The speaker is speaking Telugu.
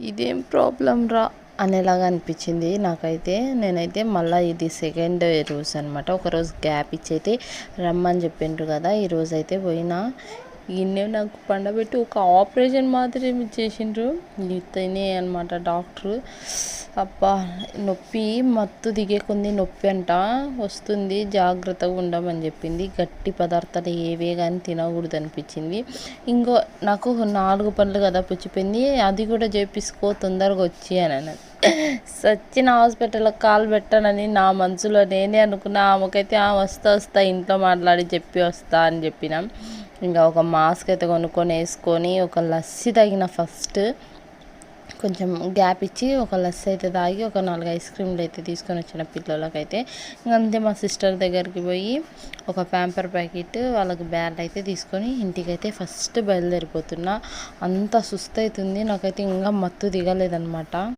ఇదేం ప్రాబ్లం రా అనేలాగా అనిపించింది నాకైతే. నేనైతే మళ్ళీ ఇది సెకండ్ రోజు అనమాట. ఒకరోజు గ్యాప్ ఇచ్చి అయితే రమ్మని చెప్పిండ్రు కదా, ఈరోజు అయితే పోయినా. ఈయనే నాకు పండబెట్టి ఒక ఆపరేషన్ మాత్రమే చేసిండ్రు. ఇతనే అనమాట డాక్టరు. అబ్బా నొప్పి మత్తు దిగే కొంది నొప్పి అంట వస్తుంది, జాగ్రత్తగా ఉండమని చెప్పింది. గట్టి పదార్థాలు ఏవే కానీ తినకూడదు అనిపించింది. ఇంకో నాకు 4 పనులు కదా పుచ్చిపోయింది, అది కూడా చేపించుకో తొందరగా వచ్చి అని అన్నది. సచిన హాస్పిటల్లో కాలు పెట్టానని నా మనసులో నేనే అనుకున్నా. ఆమెకైతే వస్తా ఇంట్లో మాట్లాడి చెప్పి వస్తా అని చెప్పినాం. ఇంకా ఒక మాస్క్ అయితే కొనుక్కొని వేసుకొని ఒక లస్సీ తాగిన. ఫస్ట్ కొంచెం గ్యాప్ ఇచ్చి ఒక లస్సీ అయితే తాగి ఒక 4 ఐస్ క్రీమ్లు అయితే తీసుకొని వచ్చిన పిల్లలకైతే. ఇంకంతే మా సిస్టర్ దగ్గరికి పోయి ఒక ప్యాంపర్ ప్యాకెట్ వాళ్ళకి బ్యాడ్ అయితే తీసుకొని ఇంటికైతే ఫస్ట్ బయలుదేరిపోతున్నా. అంత సుస్తు అవుతుంది నాకైతే, ఇంకా మత్తు దిగలేదనమాట.